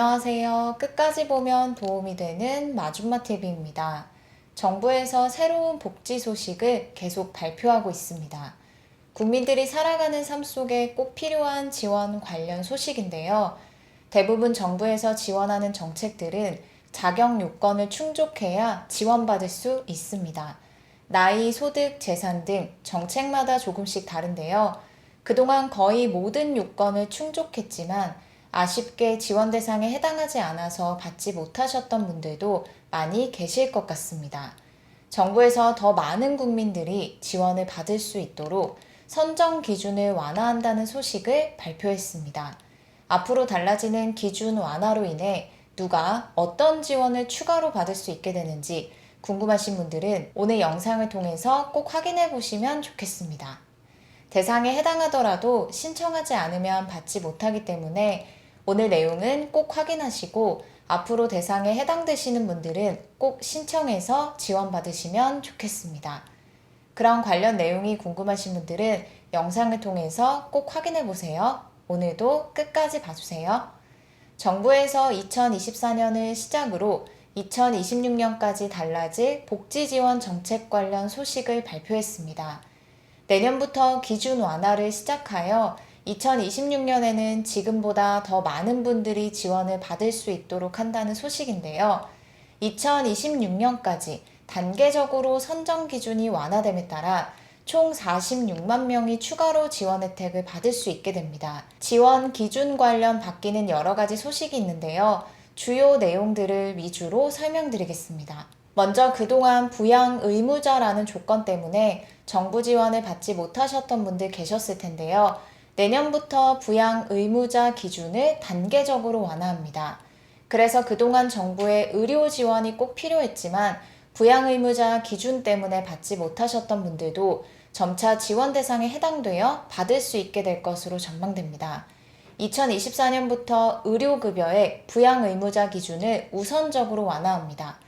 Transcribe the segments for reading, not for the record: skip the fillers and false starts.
안녕하세요. 끝까지 보면 도움이 되는 마줌마TV입니다. 정부에서 새로운 복지 소식을 계속 발표하고 있습니다. 국민들이 살아가는 삶 속에 꼭 필요한 지원 관련 소식인데요. 대부분 정부에서 지원하는 정책들은 자격 요건을 충족해야 지원받을 수 있습니다. 나이, 소득, 재산 등 정책마다 조금씩 다른데요. 그동안 거의 모든 요건을 충족했지만 아쉽게 지원 대상에 해당하지 않아서 받지 못하셨던 분들도 많이 계실 것 같습니다. 정부에서 더 많은 국민들이 지원을 받을 수 있도록 선정 기준을 완화한다는 소식을 발표했습니다. 앞으로 달라지는 기준 완화로 인해 누가 어떤 지원을 추가로 받을 수 있게 되는지 궁금하신 분들은 오늘 영상을 통해서 꼭 확인해 보시면 좋겠습니다. 대상에 해당하더라도 신청하지 않으면 받지 못하기 때문에 오늘 내용은 꼭 확인하시고 앞으로 대상에 해당되시는 분들은 꼭 신청해서 지원받으시면 좋겠습니다. 그런 관련 내용이 궁금하신 분들은 영상을 통해서 꼭 확인해 보세요. 오늘도 끝까지 봐주세요. 정부에서 2024년을 시작으로 2026년까지 달라질 복지지원 정책 관련 소식을 발표했습니다. 내년부터 기준 완화를 시작하여 2026년에는 지금보다 더 많은 분들이 지원을 받을 수 있도록 한다는 소식인데요. 2026년까지 단계적으로 선정 기준이 완화됨에 따라 총 46만 명이 추가로 지원 혜택을 받을 수 있게 됩니다. 지원 기준 관련 바뀌는 여러 가지 소식이 있는데요. 주요 내용들을 위주로 설명드리겠습니다. 먼저 그동안 부양 의무자라는 조건 때문에 정부 지원을 받지 못하셨던 분들 계셨을 텐데요. 내년부터 부양 의무자 기준을 단계적으로 완화합니다. 그래서 그동안 정부의 의료 지원이 꼭 필요했지만 부양 의무자 기준 때문에 받지 못하셨던 분들도 점차 지원 대상에 해당되어 받을 수 있게 될 것으로 전망됩니다. 2024년부터 의료급여의 부양 의무자 기준을 우선적으로 완화합니다.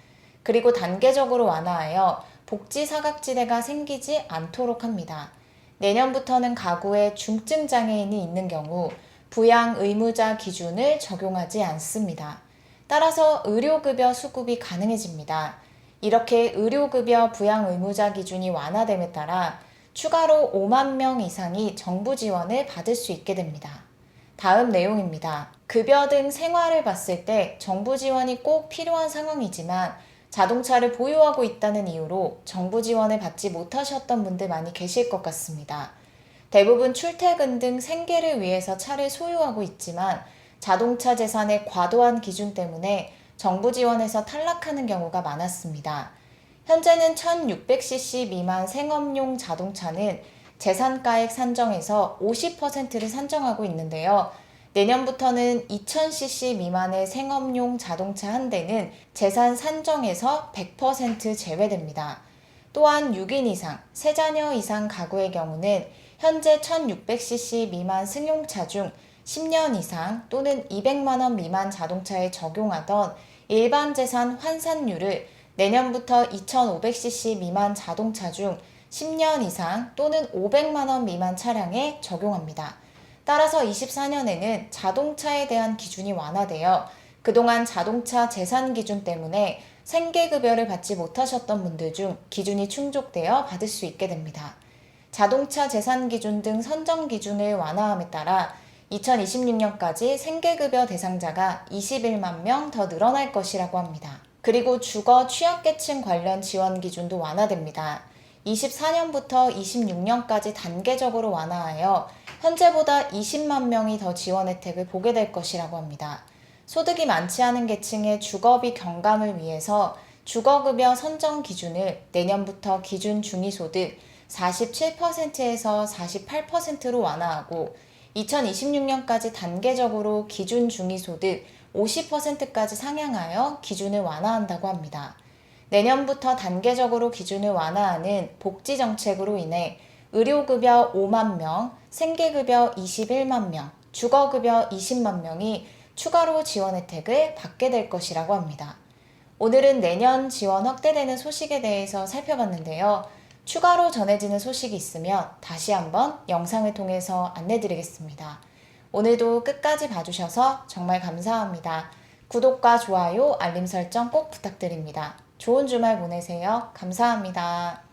그리고 단계적으로 완화하여 복지 사각지대가 생기지 않도록 합니다. 내년부터는 가구에 중증 장애인이 있는 경우 부양 의무자 기준을 적용하지 않습니다. 따라서 의료급여 수급이 가능해집니다. 이렇게 의료급여 부양 의무자 기준이 완화됨에 따라 추가로 5만 명 이상이 정부 지원을 받을 수 있게 됩니다. 다음 내용입니다. 급여 등 생활을 봤을 때 정부 지원이 꼭 필요한 상황이지만 자동차를 보유하고 있다는 이유로 정부 지원을 받지 못하셨던 분들 많이 계실 것 같습니다. 대부분 출퇴근 등 생계를 위해서 차를 소유하고 있지만 자동차 재산의 과도한 기준 때문에 정부 지원에서 탈락하는 경우가 많았습니다. 현재는 1600cc 미만 생업용 자동차는 재산가액 산정에서 50%를 산정하고 있는데요. 내년부터는 2000cc 미만의 생업용 자동차 한 대는 재산 산정에서 100% 제외됩니다. 또한 6인 이상, 3자녀 이상 가구의 경우는 현재 1600cc 미만 승용차 중 10년 이상 또는 200만 원 미만 자동차에 적용하던 일반 재산 환산율을 내년부터 2500cc 미만 자동차 중 10년 이상 또는 500만 원 미만 차량에 적용합니다. 따라서 24년에는 자동차에 대한 기준이 완화되어 그동안 자동차 재산 기준 때문에 생계급여를 받지 못하셨던 분들 중 기준이 충족되어 받을 수 있게 됩니다. 자동차 재산 기준 등 선정 기준을 완화함에 따라 2026년까지 생계급여 대상자가 21만 명 더 늘어날 것이라고 합니다. 그리고 주거 취약계층 관련 지원 기준도 완화됩니다. 24년부터 26년까지 단계적으로 완화하여 현재보다 20만 명이 더 지원 혜택을 보게 될 것이라고 합니다. 소득이 많지 않은 계층의 주거비 경감을 위해서 주거급여 선정 기준을 내년부터 기준 중위소득 47%에서 48%로 완화하고 2026년까지 단계적으로 기준 중위소득 50%까지 상향하여 기준을 완화한다고 합니다. 내년부터 단계적으로 기준을 완화하는 복지정책으로 인해 의료급여 5만 명, 생계급여 21만 명, 주거급여 20만 명이 추가로 지원 혜택을 받게 될 것이라고 합니다. 오늘은 내년 지원 확대되는 소식에 대해서 살펴봤는데요. 추가로 전해지는 소식이 있으면 다시 한번 영상을 통해서 안내드리겠습니다. 오늘도 끝까지 봐주셔서 정말 감사합니다. 구독과 좋아요, 알림 설정 꼭 부탁드립니다. 좋은 주말 보내세요. 감사합니다.